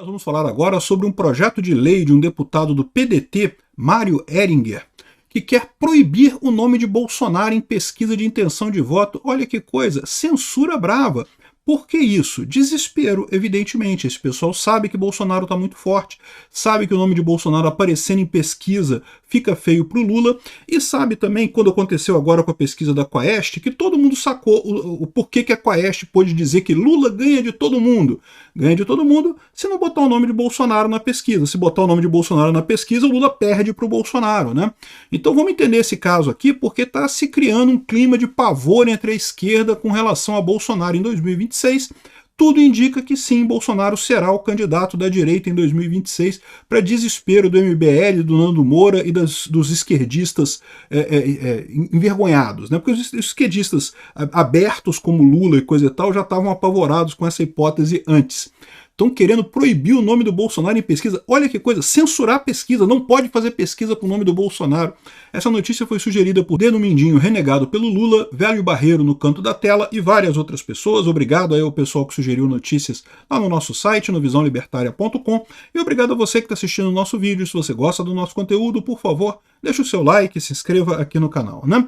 Nós vamos falar agora sobre um projeto de lei de um deputado do PDT, Mário Heringer, que quer proibir o nome de Bolsonaro em pesquisa de intenção de voto. Olha que coisa, censura brava. Por que isso? Desespero, evidentemente. Esse pessoal sabe que Bolsonaro está muito forte, sabe que o nome de Bolsonaro aparecendo em pesquisa fica feio para o Lula, e sabe também, quando aconteceu agora com a pesquisa da Quaest, que todo mundo sacou o porquê que a Quaest pôde dizer que Lula ganha de todo mundo. Ganha de todo mundo se não botar o nome de Bolsonaro na pesquisa. Se botar o nome de Bolsonaro na pesquisa, o Lula perde para o Bolsonaro, né? Então vamos entender esse caso aqui, porque está se criando um clima de pavor entre a esquerda com relação a Bolsonaro em 2026. Tudo indica que sim, Bolsonaro será o candidato da direita em 2026, para desespero do MBL, do Nando Moura e dos esquerdistas envergonhados, né? Porque os esquerdistas abertos como Lula e coisa e tal já estavam apavorados com essa hipótese antes. Estão querendo proibir o nome do Bolsonaro em pesquisa. Olha que coisa, censurar a pesquisa, não pode fazer pesquisa com o nome do Bolsonaro. Essa notícia foi sugerida por Deno Mindinho, renegado pelo Lula, Velho Barreiro no canto da tela e várias outras pessoas. Obrigado aí ao pessoal que sugeriu notícias lá no nosso site, no visãolibertaria.com, e obrigado a você que está assistindo o nosso vídeo. Se você gosta do nosso conteúdo, por favor, deixa o seu like e se inscreva aqui no canal, né?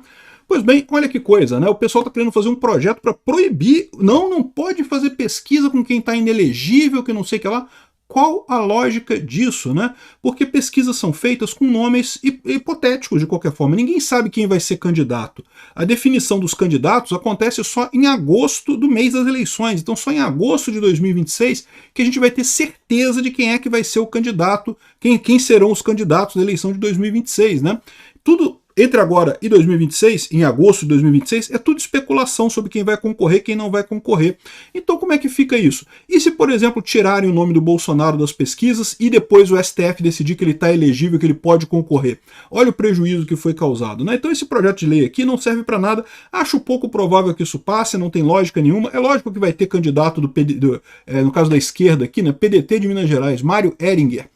Pois bem, olha que coisa, né? O pessoal está querendo fazer um projeto para proibir, não pode fazer pesquisa com quem está inelegível, que não sei o que lá. Qual a lógica disso, né? Porque pesquisas são feitas com nomes hipotéticos de qualquer forma. Ninguém sabe quem vai ser candidato. A definição dos candidatos acontece só em agosto do mês das eleições. Então só em agosto de 2026 que a gente vai ter certeza de quem é que vai ser o candidato, quem serão os candidatos da eleição de 2026, né? Tudo entre agora e 2026, em agosto de 2026, é tudo especulação sobre quem vai concorrer e quem não vai concorrer. Então como é que fica isso? E se, por exemplo, tirarem o nome do Bolsonaro das pesquisas e depois o STF decidir que ele está elegível, que ele pode concorrer? Olha o prejuízo que foi causado, né? Então esse projeto de lei aqui não serve para nada. Acho pouco provável que isso passe, não tem lógica nenhuma. É lógico que vai ter candidato no caso da esquerda aqui, né? PDT de Minas Gerais, Mário Heringer,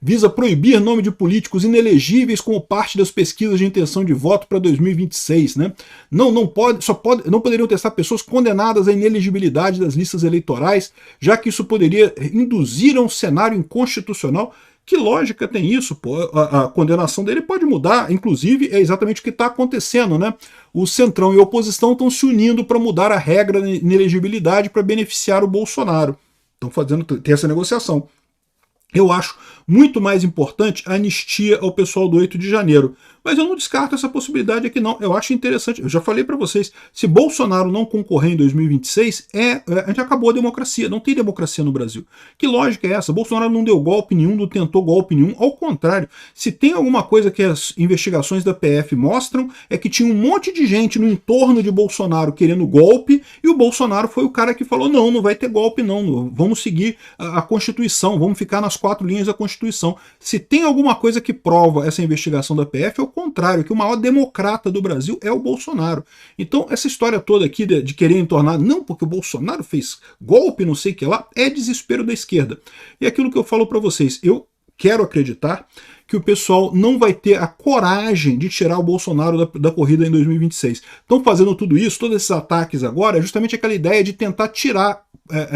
visa proibir nome de políticos inelegíveis como parte das pesquisas de intenção de voto para 2026, né? Não poderiam testar pessoas condenadas à inelegibilidade das listas eleitorais, já que isso poderia induzir a um cenário inconstitucional. Que lógica tem isso? Pô? A condenação dele pode mudar, inclusive é exatamente o que está acontecendo, né? O Centrão e a oposição estão se unindo para mudar a regra da inelegibilidade para beneficiar o Bolsonaro. Estão tem essa negociação. Eu acho muito mais importante a anistia ao pessoal do 8 de janeiro. Mas eu não descarto essa possibilidade aqui não. Eu acho interessante. Eu já falei para vocês, se Bolsonaro não concorrer em 2026, a gente acabou a democracia. Não tem democracia no Brasil. Que lógica é essa? Bolsonaro não deu golpe nenhum, não tentou golpe nenhum. Ao contrário, se tem alguma coisa que as investigações da PF mostram, é que tinha um monte de gente no entorno de Bolsonaro querendo golpe, e o Bolsonaro foi o cara que falou, não vai ter golpe não, vamos seguir a Constituição, vamos ficar nas 4 linhas da Constituição. Se tem alguma coisa que prova essa investigação da PF, é o contrário, que o maior democrata do Brasil é o Bolsonaro. Então essa história toda aqui de querer tornar, não porque o Bolsonaro fez golpe, não sei o que lá, é desespero da esquerda. E aquilo que eu falo para vocês, eu quero acreditar que o pessoal não vai ter a coragem de tirar o Bolsonaro da corrida em 2026. Estão fazendo tudo isso, todos esses ataques agora, é justamente aquela ideia de tentar tirar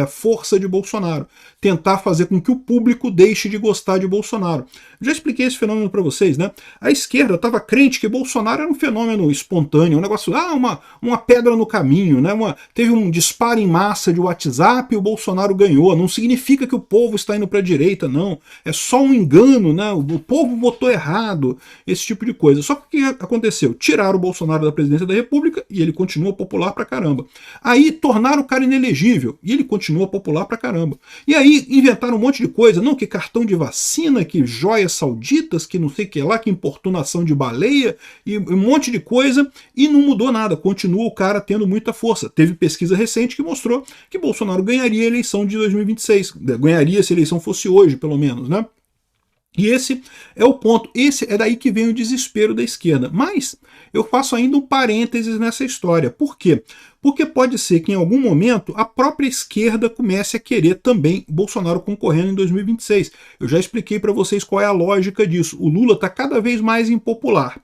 força de Bolsonaro, tentar fazer com que o público deixe de gostar de Bolsonaro. Já expliquei esse fenômeno para vocês, né? A esquerda estava crente que Bolsonaro era um fenômeno espontâneo, um negócio, uma pedra no caminho, né? Teve um disparo em massa de WhatsApp e o Bolsonaro ganhou. Não significa que o povo está indo para a direita, não. É só um engano, né? O povo votou errado, esse tipo de coisa. Só que o que aconteceu? Tiraram o Bolsonaro da presidência da República e ele continua popular pra caramba. Aí tornaram o cara inelegível e ele continua popular pra caramba. E aí inventaram um monte de coisa, não, que cartão de vacina, que joias sauditas, que não sei o que lá, que importunação de baleia, e um monte de coisa, e não mudou nada, continua o cara tendo muita força. Teve pesquisa recente que mostrou que Bolsonaro ganharia a eleição de 2026, ganharia se a eleição fosse hoje, pelo menos, né? E esse é o ponto, é daí que vem o desespero da esquerda. Mas eu faço ainda um parênteses nessa história. Por quê? Porque pode ser que em algum momento a própria esquerda comece a querer também Bolsonaro concorrendo em 2026. Eu já expliquei para vocês qual é a lógica disso. O Lula está cada vez mais impopular.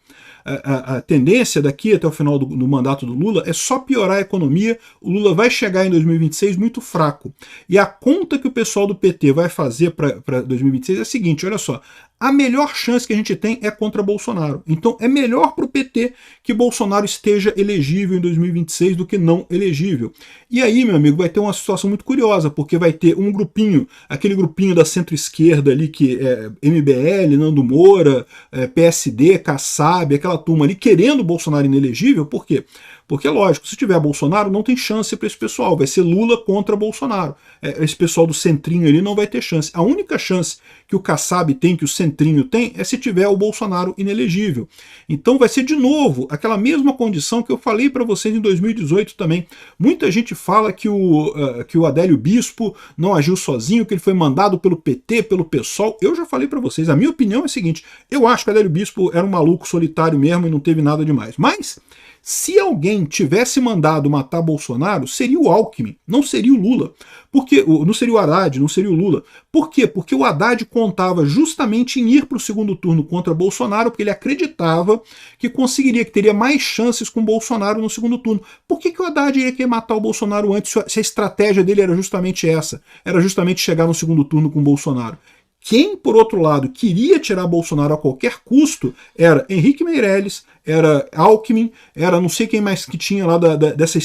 a tendência daqui até o final do mandato do Lula é só piorar a economia. O Lula vai chegar em 2026 muito fraco. E a conta que o pessoal do PT vai fazer para 2026 é a seguinte, olha só, a melhor chance que a gente tem é contra Bolsonaro. Então é melhor para o PT que Bolsonaro esteja elegível em 2026 do que não elegível. E aí, meu amigo, vai ter uma situação muito curiosa, porque vai ter um grupinho, aquele grupinho da centro-esquerda ali, que é MBL, Nando Moura, PSD, Kassab, aquela turma ali, querendo Bolsonaro inelegível. Por quê? Porque, lógico, se tiver Bolsonaro, não tem chance para esse pessoal. Vai ser Lula contra Bolsonaro. Esse pessoal do centrinho ali não vai ter chance. A única chance que o Kassab tem, que o centrinho tem, é se tiver o Bolsonaro inelegível. Então vai ser, de novo, aquela mesma condição que eu falei para vocês em 2018 também. Muita gente fala que o Adélio Bispo não agiu sozinho, que ele foi mandado pelo PT, pelo PSOL. Eu já falei para vocês, a minha opinião é a seguinte, eu acho que o Adélio Bispo era um maluco solitário mesmo e não teve nada demais. Mas se alguém tivesse mandado matar Bolsonaro, seria o Alckmin, não seria o Lula. Porque, não seria o Haddad, não seria o Lula. Por quê? Porque o Haddad contava justamente em ir para o segundo turno contra Bolsonaro, porque ele acreditava que conseguiria, que teria mais chances com Bolsonaro no segundo turno. Por que o Haddad ia querer matar o Bolsonaro antes, se a estratégia dele era justamente essa? Era justamente chegar no segundo turno com Bolsonaro. Quem, por outro lado, queria tirar Bolsonaro a qualquer custo era Henrique Meirelles, era Alckmin, era não sei quem mais que tinha lá dessa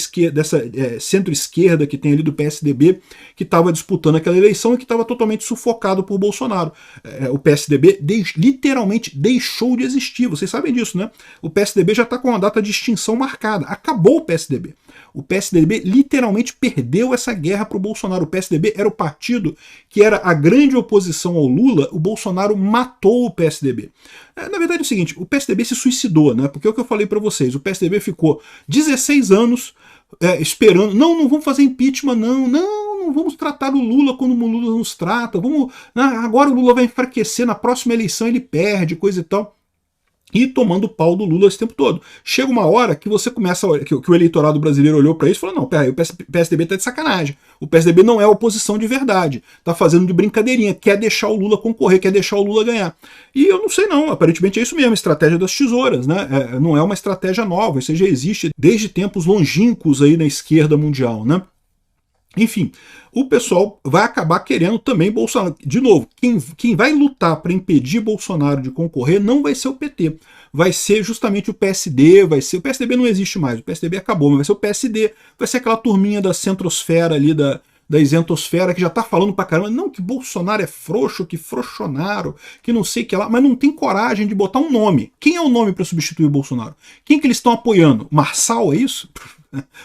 centro-esquerda que tem ali do PSDB, que estava disputando aquela eleição e que estava totalmente sufocado por Bolsonaro. O PSDB literalmente deixou de existir, vocês sabem disso, né? O PSDB já está com a data de extinção marcada, acabou o PSDB. O PSDB literalmente perdeu essa guerra para o Bolsonaro. O PSDB era o partido que era a grande oposição ao Lula, o Bolsonaro matou o PSDB. Na verdade é o seguinte, o PSDB se suicidou, né? Porque é o que eu falei para vocês, o PSDB ficou 16 anos esperando, não vamos fazer impeachment, não vamos tratar o Lula como o Lula nos trata, agora o Lula vai enfraquecer, na próxima eleição ele perde, coisa e tal. E tomando o pau do Lula esse tempo todo. Chega uma hora que você começa, que o eleitorado brasileiro olhou para isso e falou, não, peraí, o PSDB tá de sacanagem. O PSDB não é oposição de verdade. Tá fazendo de brincadeirinha, quer deixar o Lula concorrer, quer deixar o Lula ganhar. E eu não sei não, aparentemente é isso mesmo, estratégia das tesouras, né? Não é uma estratégia nova, isso já existe desde tempos longínquos aí na esquerda mundial, né? Enfim, o pessoal vai acabar querendo também Bolsonaro. De novo, quem vai lutar para impedir Bolsonaro de concorrer não vai ser o PT. Vai ser justamente o PSD, o PSDB não existe mais, o PSDB acabou, mas vai ser o PSD, vai ser aquela turminha da centrosfera ali, da isentosfera, que já tá falando pra caramba, não, que Bolsonaro é frouxo, que frouxonaro, que não sei o que lá, mas não tem coragem de botar um nome. Quem é o nome para substituir o Bolsonaro? Quem que eles estão apoiando? Marçal, é isso?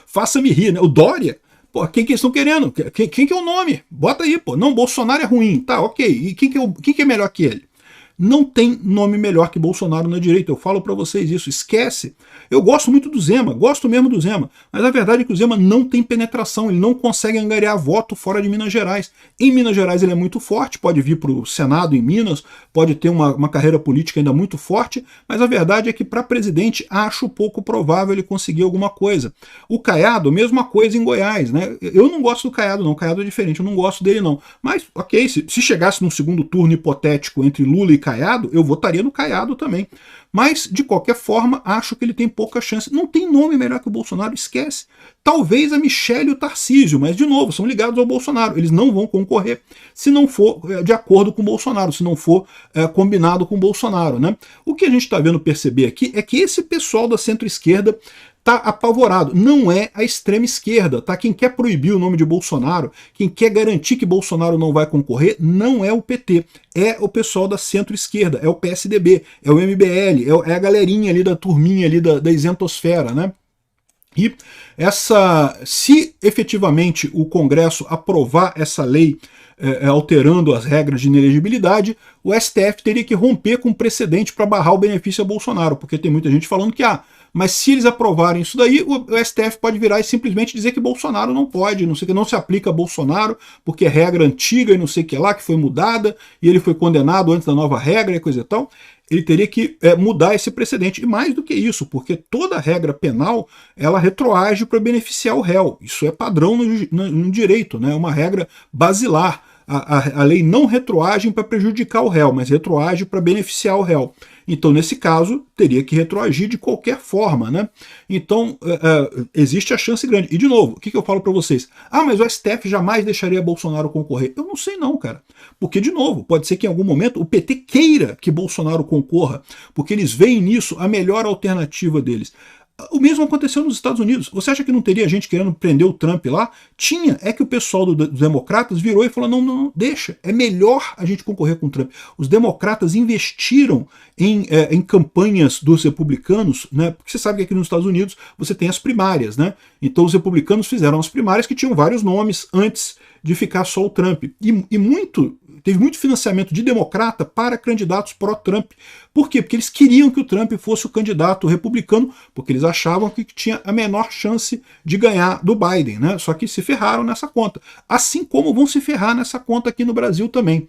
Faça-me rir, né? O Dória? Pô, quem que eles estão querendo? Quem que é o nome? Bota aí, pô. Não, Bolsonaro é ruim. Tá, ok. E quem que é melhor que ele? Não tem nome melhor que Bolsonaro na direita. Eu falo para vocês isso. Esquece. Eu gosto muito do Zema. Gosto mesmo do Zema. Mas a verdade é que o Zema não tem penetração. Ele não consegue angariar voto fora de Minas Gerais. Em Minas Gerais ele é muito forte. Pode vir para o Senado em Minas. Pode ter uma carreira política ainda muito forte. Mas a verdade é que para presidente acho pouco provável ele conseguir alguma coisa. O Caiado, mesma coisa em Goiás, né? Eu não gosto do Caiado, não. O Caiado é diferente. Eu não gosto dele, não. Mas, ok, se chegasse num segundo turno hipotético entre Lula e Caiado, eu votaria no Caiado também. Mas, de qualquer forma, acho que ele tem pouca chance. Não tem nome melhor que o Bolsonaro, esquece. Talvez a Michelle e o Tarcísio, mas, de novo, são ligados ao Bolsonaro. Eles não vão concorrer se não for de acordo com o Bolsonaro, se não for combinado com o Bolsonaro, né? O que a gente está vendo perceber aqui é que esse pessoal da centro-esquerda está apavorado. Não é a extrema esquerda, tá? Quem quer proibir o nome de Bolsonaro, quem quer garantir que Bolsonaro não vai concorrer, não é o PT, é o pessoal da centro-esquerda, é o PSDB, é o MBL, é a galerinha ali da turminha ali da isentosfera, né? E se efetivamente o Congresso aprovar essa lei alterando as regras de inelegibilidade, o STF teria que romper com o precedente para barrar o benefício a Bolsonaro, porque tem muita gente falando que mas se eles aprovarem isso daí, o STF pode virar e simplesmente dizer que Bolsonaro não pode, não sei que, não se aplica a Bolsonaro, porque é regra antiga e não sei o que lá, que foi mudada, e ele foi condenado antes da nova regra e coisa e tal. Ele teria que mudar esse precedente. E mais do que isso, porque toda regra penal, ela retroage para beneficiar o réu. Isso é padrão no direito, né? É uma regra basilar. a lei não retroage para prejudicar o réu, mas retroage para beneficiar o réu. Então, nesse caso, teria que retroagir de qualquer forma, né? Então, existe a chance grande. E, de novo, o que eu falo para vocês? Ah, mas o STF jamais deixaria Bolsonaro concorrer. Eu não sei não, cara. Porque, de novo, pode ser que em algum momento o PT queira que Bolsonaro concorra, porque eles veem nisso a melhor alternativa deles. O mesmo aconteceu nos Estados Unidos. Você acha que não teria gente querendo prender o Trump lá? Tinha. É que o pessoal dos democratas virou e falou, não, deixa. É melhor a gente concorrer com o Trump. Os democratas investiram em campanhas dos republicanos, né? Porque você sabe que aqui nos Estados Unidos você tem as primárias, né? Então os republicanos fizeram as primárias que tinham vários nomes antes de ficar só o Trump. Teve muito financiamento de democrata para candidatos pró-Trump. Por quê? Porque eles queriam que o Trump fosse o candidato republicano, porque eles achavam que tinha a menor chance de ganhar do Biden, né? Só que se ferraram nessa conta. Assim como vão se ferrar nessa conta aqui no Brasil também.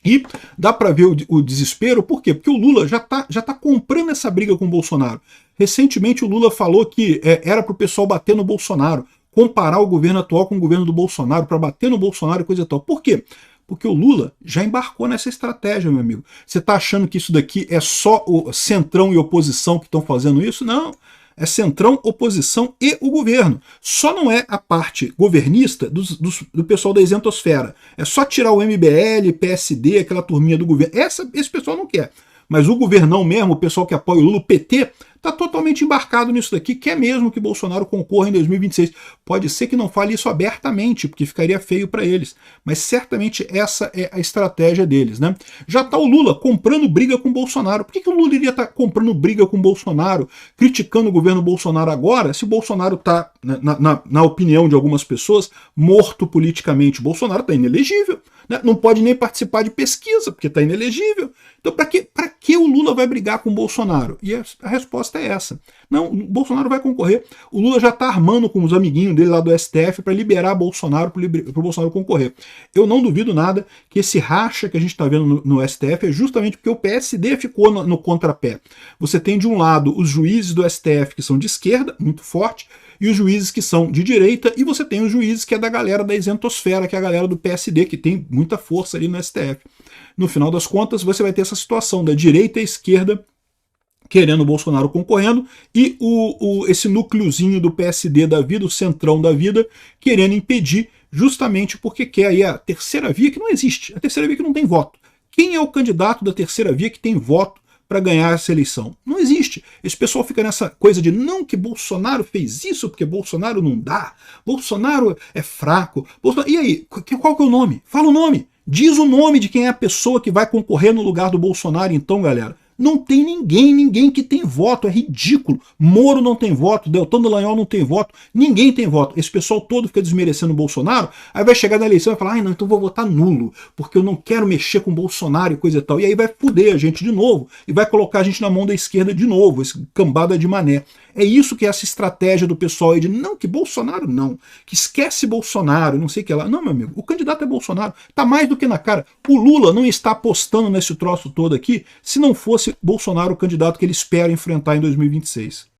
E dá para ver o desespero, por quê? Porque o Lula já tá comprando essa briga com o Bolsonaro. Recentemente o Lula falou que era para o pessoal bater no Bolsonaro, comparar o governo atual com o governo do Bolsonaro, para bater no Bolsonaro e coisa e tal. Por quê? Porque o Lula já embarcou nessa estratégia, meu amigo. Você está achando que isso daqui é só o centrão e oposição que estão fazendo isso? Não. É centrão, oposição e o governo. Só não é a parte governista do pessoal da isentosfera. É só tirar o MBL, PSD, aquela turminha do governo. Esse pessoal não quer. Mas o governão mesmo, o pessoal que apoia o Lula, o PT, está totalmente embarcado nisso daqui, quer mesmo que Bolsonaro concorra em 2026. Pode ser que não fale isso abertamente, porque ficaria feio para eles, mas certamente essa é a estratégia deles, né? Já está o Lula comprando briga com Bolsonaro. Por que o Lula iria estar comprando briga com Bolsonaro, criticando o governo Bolsonaro agora, se o Bolsonaro está, na opinião de algumas pessoas, morto politicamente? O Bolsonaro está inelegível, né? Não pode nem participar de pesquisa, porque está inelegível. Então, para que o Lula vai brigar com o Bolsonaro? E a resposta é essa. Não, o Bolsonaro vai concorrer. O Lula já está armando com os amiguinhos dele lá do STF para liberar Bolsonaro, para o Bolsonaro concorrer. Eu não duvido nada que esse racha que a gente está vendo no STF é justamente porque o PSD ficou no contrapé. Você tem, de um lado, os juízes do STF que são de esquerda, muito forte, e os juízes que são de direita, e você tem os juízes que é da galera da isentosfera, que é a galera do PSD, que tem muita força ali no STF. No final das contas, você vai ter essa situação da direita e esquerda querendo o Bolsonaro concorrendo, e esse núcleozinho do PSD da vida, o centrão da vida, querendo impedir, justamente porque quer aí a terceira via, que não existe, a terceira via que não tem voto. Quem é o candidato da terceira via que tem voto para ganhar essa eleição? Não existe. Esse pessoal fica nessa coisa de não, que Bolsonaro fez isso, porque Bolsonaro não dá, Bolsonaro é fraco. E aí, qual que é o nome? Fala o nome. Diz o nome de quem é a pessoa que vai concorrer no lugar do Bolsonaro, então, galera. Não tem ninguém que tem voto, é ridículo. Moro não tem voto, Deltan Dallagnol não tem voto, ninguém tem voto. Esse pessoal todo fica desmerecendo o Bolsonaro, aí vai chegar na eleição e vai falar, ai não, então vou votar nulo, porque eu não quero mexer com o Bolsonaro e coisa e tal. E aí vai fuder a gente de novo, e vai colocar a gente na mão da esquerda de novo, esse cambada de mané. É isso que é essa estratégia do pessoal aí de não, que Bolsonaro não, que esquece Bolsonaro, não sei o que lá. Não, meu amigo, o candidato é Bolsonaro, tá mais do que na cara. O Lula não está apostando nesse troço todo aqui se não fosse Bolsonaro o candidato que ele espera enfrentar em 2026.